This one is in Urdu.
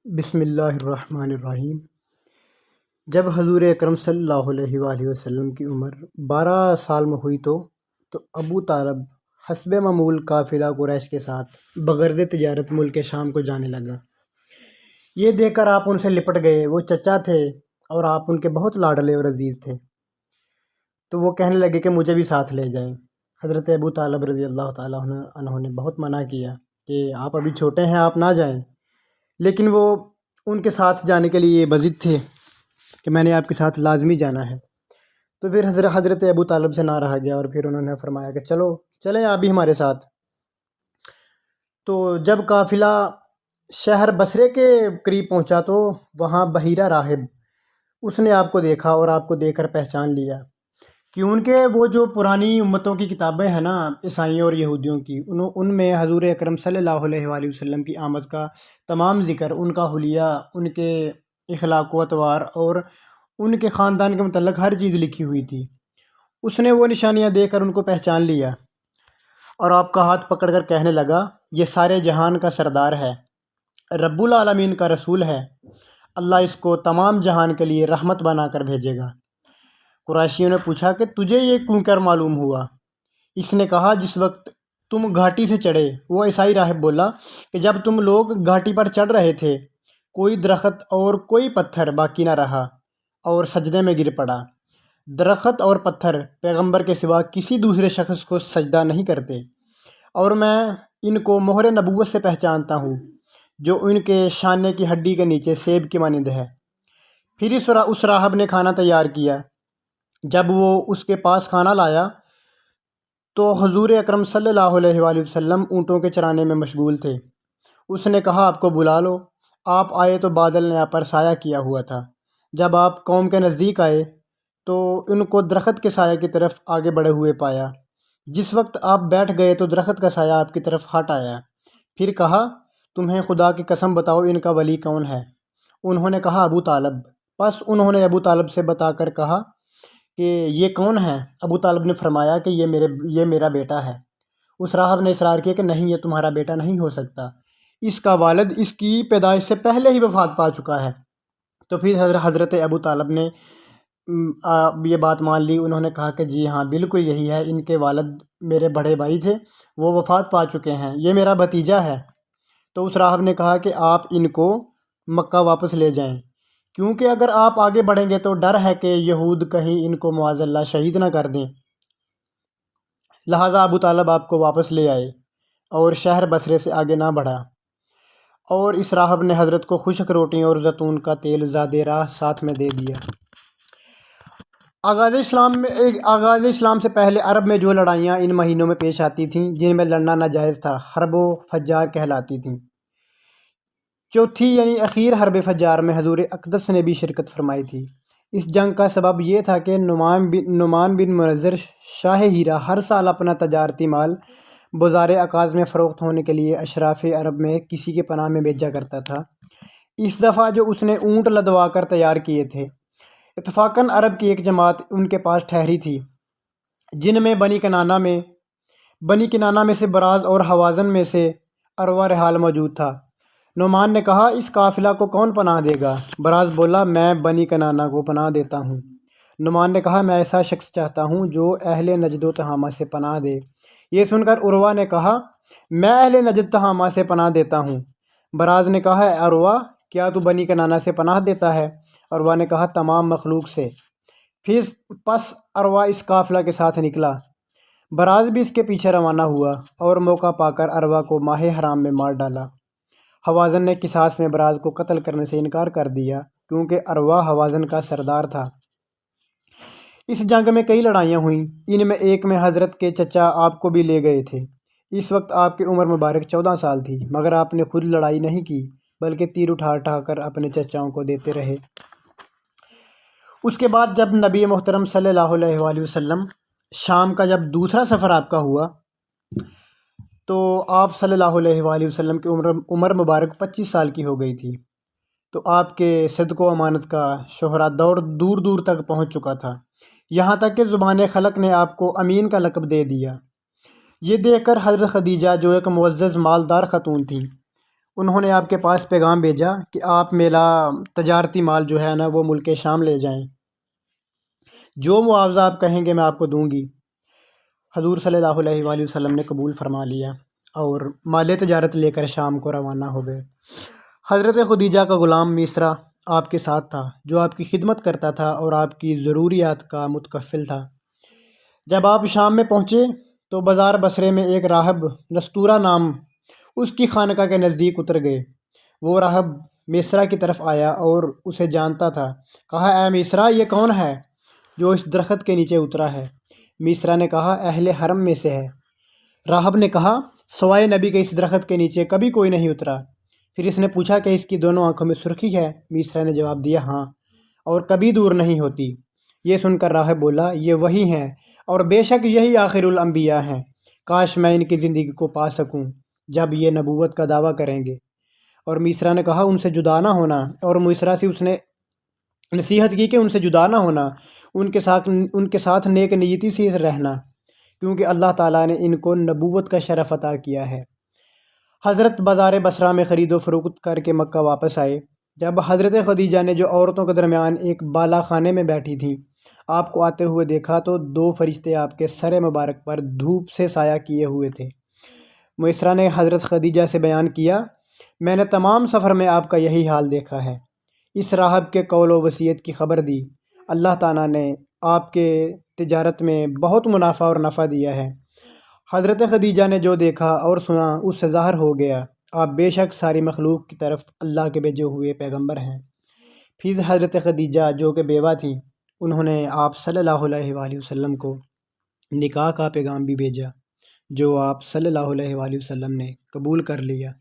بسم اللہ الرحمن الرحیم۔ جب حضور اکرم صلی اللہ علیہ وآلہ وسلم کی عمر 12 سال میں ہوئی تو ابو طالب حسب معمول قافلہ قریش کے ساتھ بغرض تجارت ملک شام کو جانے لگا۔ یہ دیکھ کر آپ ان سے لپٹ گئے۔ وہ چچا تھے اور آپ ان کے بہت لاڈلے اور عزیز تھے، تو وہ کہنے لگے کہ مجھے بھی ساتھ لے جائیں۔ حضرت ابو طالب رضی اللہ تعالیٰ عنہ نے بہت منع کیا کہ آپ ابھی چھوٹے ہیں، آپ نہ جائیں، لیکن وہ ان کے ساتھ جانے کے لیے بضد تھے کہ میں نے آپ کے ساتھ لازمی جانا ہے۔ تو پھر حضرت ابو طالب سے نہ رہا گیا اور پھر انہوں نے فرمایا کہ چلو چلیں آپ بھی ہمارے ساتھ۔ تو جب قافلہ شہر بصرے کے قریب پہنچا تو وہاں بحیرہ راہب، اس نے آپ کو دیکھا اور آپ کو دیکھ کر پہچان لیا، کیونکہ وہ جو پرانی امتوں کی کتابیں ہیں نا، عیسائیوں اور یہودیوں کی، ان میں حضور اکرم صلی اللہ علیہ وآلہ وسلم کی آمد کا تمام ذکر، ان کا حلیہ، ان کے اخلاق و اطوار اور ان کے خاندان کے متعلق ہر چیز لکھی ہوئی تھی۔ اس نے وہ نشانیاں دیکھ کر ان کو پہچان لیا اور آپ کا ہاتھ پکڑ کر کہنے لگا، یہ سارے جہان کا سردار ہے، رب العالمین کا رسول ہے، اللہ اس کو تمام جہان کے لیے رحمت بنا کر بھیجے گا۔ قریشیوں نے پوچھا کہ تجھے یہ کیوں کر معلوم ہوا؟ اس نے کہا، جس وقت تم گھاٹی سے چڑھے، وہ عیسائی راہب بولا کہ جب تم لوگ گھاٹی پر چڑھ رہے تھے، کوئی درخت اور کوئی پتھر باقی نہ رہا اور سجدے میں گر پڑا۔ درخت اور پتھر پیغمبر کے سوا کسی دوسرے شخص کو سجدہ نہیں کرتے، اور میں ان کو مہر نبوت سے پہچانتا ہوں جو ان کے شانے کی ہڈی کے نیچے سیب کی مانند ہے۔ پھر اس راہب نے کھانا تیار کیا۔ جب وہ اس کے پاس کھانا لایا تو حضور اکرم صلی اللہ علیہ وآلہ وسلم اونٹوں کے چرانے میں مشغول تھے۔ اس نے کہا، آپ کو بلا لو۔ آپ آئے تو بادل نے آپ پر سایہ کیا ہوا تھا۔ جب آپ قوم کے نزدیک آئے تو ان کو درخت کے سایہ کی طرف آگے بڑھے ہوئے پایا۔ جس وقت آپ بیٹھ گئے تو درخت کا سایہ آپ کی طرف ہٹ آیا۔ پھر کہا، تمہیں خدا کی قسم بتاؤ ان کا ولی کون ہے؟ انہوں نے کہا، ابو طالب۔ پس انہوں نے ابو طالب سے بتا کر کہا کہ یہ کون ہے؟ ابو طالب نے فرمایا کہ یہ میرا بیٹا ہے۔ اس راہب نے اصرار کیا کہ نہیں، یہ تمہارا بیٹا نہیں ہو سکتا، اس کا والد اس کی پیدائش سے پہلے ہی وفات پا چکا ہے۔ تو پھر حضرت ابو طالب نے یہ بات مان لی۔ انہوں نے کہا کہ جی ہاں، بالکل یہی ہے، ان کے والد میرے بڑے بھائی تھے، وہ وفات پا چکے ہیں، یہ میرا بھتیجا ہے۔ تو اس راہب نے کہا کہ آپ ان کو مکہ واپس لے جائیں، کیونکہ اگر آپ آگے بڑھیں گے تو ڈر ہے کہ یہود کہیں ان کو معاذ اللہ شہید نہ کر دیں۔ لہٰذا ابو طالب آپ کو واپس لے آئے اور شہر بصرے سے آگے نہ بڑھا، اور اس راہب نے حضرت کو خشک روٹیوں اور زیتون کا تیل زاد راہ ساتھ میں دے دیا۔ آغاز اسلام سے پہلے عرب میں جو لڑائیاں ان مہینوں میں پیش آتی تھیں، جن میں لڑنا ناجائز تھا، حرب و فجار کہلاتی تھیں۔ چوتھی یعنی اخیر حرب فجار میں حضور اقدس نے بھی شرکت فرمائی تھی۔ اس جنگ کا سبب یہ تھا کہ نعمان بن منذر شاہ ہیرا ہر سال اپنا تجارتی مال بازار عکاظ میں فروخت ہونے کے لیے اشراف عرب میں کسی کے پناہ میں بھیجا کرتا تھا۔ اس دفعہ جو اس نے اونٹ لدوا کر تیار کیے تھے، اتفاقاً عرب کی ایک جماعت ان کے پاس ٹھہری تھی، جن میں بنی کنانہ میں سے براز اور حوازن میں سے عروہ رحال موجود تھا۔ نعمان نے کہا، اس قافلہ کو کون پناہ دے گا؟ براز بولا، میں بنی کنانہ کو پناہ دیتا ہوں۔ نعمان نے کہا، میں ایسا شخص چاہتا ہوں جو اہل نجد و تہامہ سے پناہ دے۔ یہ سن کر عروہ نے کہا، میں اہل نجد تہامہ سے پناہ دیتا ہوں۔ براز نے کہا، اے عروہ، کیا تو بنی کنانہ سے پناہ دیتا ہے؟ عروہ نے کہا، تمام مخلوق سے۔ پس عروہ اس قافلہ کے ساتھ نکلا۔ براز بھی اس کے پیچھے روانہ ہوا اور موقع پا کر عروہ کو ماہ حرام میں مار ڈالا۔ حوازن نے قصاص میں براز کو قتل کرنے سے انکار کر دیا، کیونکہ عروہ حوازن کا سردار تھا۔ اس جنگ میں کئی لڑائیاں ہوئیں، ان میں ایک میں حضرت کے چچا آپ کو بھی لے گئے تھے۔ اس وقت آپ کی عمر مبارک 14 سال تھی، مگر آپ نے خود لڑائی نہیں کی، بلکہ تیر اٹھا کر اپنے چچاؤں کو دیتے رہے۔ اس کے بعد جب نبی محترم صلی اللہ علیہ وآلہ وسلم شام کا جب دوسرا سفر آپ کا ہوا تو آپ صلی اللہ علیہ وآلہ وسلم کی عمر مبارک 25 سال کی ہو گئی تھی۔ تو آپ کے صدق و امانت کا شہرہ دور دور تک پہنچ چکا تھا، یہاں تک کہ زبان خلق نے آپ کو امین کا لقب دے دیا۔ یہ دیکھ کر حضرت خدیجہ، جو ایک معزز مالدار خاتون تھیں، انہوں نے آپ کے پاس پیغام بھیجا کہ آپ میرا تجارتی مال جو ہے نا وہ ملک شام لے جائیں، جو معاوضہ آپ کہیں گے میں آپ کو دوں گی۔ حضور صلی اللہ علیہ وآلہ وسلم نے قبول فرما لیا اور مال تجارت لے کر شام کو روانہ ہو گئے۔ حضرت خدیجہ کا غلام میسرہ آپ کے ساتھ تھا، جو آپ کی خدمت کرتا تھا اور آپ کی ضروریات کا متکفل تھا۔ جب آپ شام میں پہنچے تو بازار بصرے میں ایک راہب نستورہ نام اس کی خانقاہ کے نزدیک اتر گئے۔ وہ راہب میسرہ کی طرف آیا اور اسے جانتا تھا۔ کہا، اے میسرہ، یہ کون ہے جو اس درخت کے نیچے اترا ہے؟ میسرہ نے کہا، اہل حرم میں سے ہے۔ راہب نے کہا، سوائے نبی کے اس درخت کے نیچے کبھی کوئی نہیں اترا۔ پھر اس نے پوچھا کہ اس کی دونوں آنکھوں میں سرخی ہے؟ میسرہ نے جواب دیا، ہاں، اور کبھی دور نہیں ہوتی۔ یہ سن کر راہب بولا، یہ وہی ہیں اور بے شک یہی آخر الانبیاء ہیں۔ کاش میں ان کی زندگی کو پا سکوں جب یہ نبوت کا دعویٰ کریں گے۔ اور میسرہ نے کہا، ان سے جدا نہ ہونا، اور میسرہ سے اس نے نصیحت کی کہ ان سے جدا نہ ہونا، ان کے ساتھ نیک نیتی سے رہنا، کیونکہ اللہ تعالیٰ نے ان کو نبوت کا شرف عطا کیا ہے۔ حضرت بازار بصرہ میں خرید و فروخت کر کے مکہ واپس آئے۔ جب حضرت خدیجہ نے جو عورتوں کے درمیان ایک بالا خانے میں بیٹھی تھیں آپ کو آتے ہوئے دیکھا تو 2 فرشتے آپ کے سر مبارک پر دھوپ سے سایہ کیے ہوئے تھے۔ میسرہ نے حضرت خدیجہ سے بیان کیا، میں نے تمام سفر میں آپ کا یہی حال دیکھا ہے۔ اس راہب کے قول و وصیت کی خبر دی۔ اللہ تعالیٰ نے آپ کے تجارت میں بہت منافع اور نفع دیا ہے۔ حضرت خدیجہ نے جو دیکھا اور سنا اس سے ظاہر ہو گیا، آپ بے شک ساری مخلوق کی طرف اللہ کے بھیجے ہوئے پیغمبر ہیں۔ پھر حضرت خدیجہ جو کہ بیوہ تھیں، انہوں نے آپ صلی اللہ علیہ وآلہ وسلم کو نکاح کا پیغام بھی بھیجا، جو آپ صلی اللہ علیہ وآلہ وسلم نے قبول کر لیا۔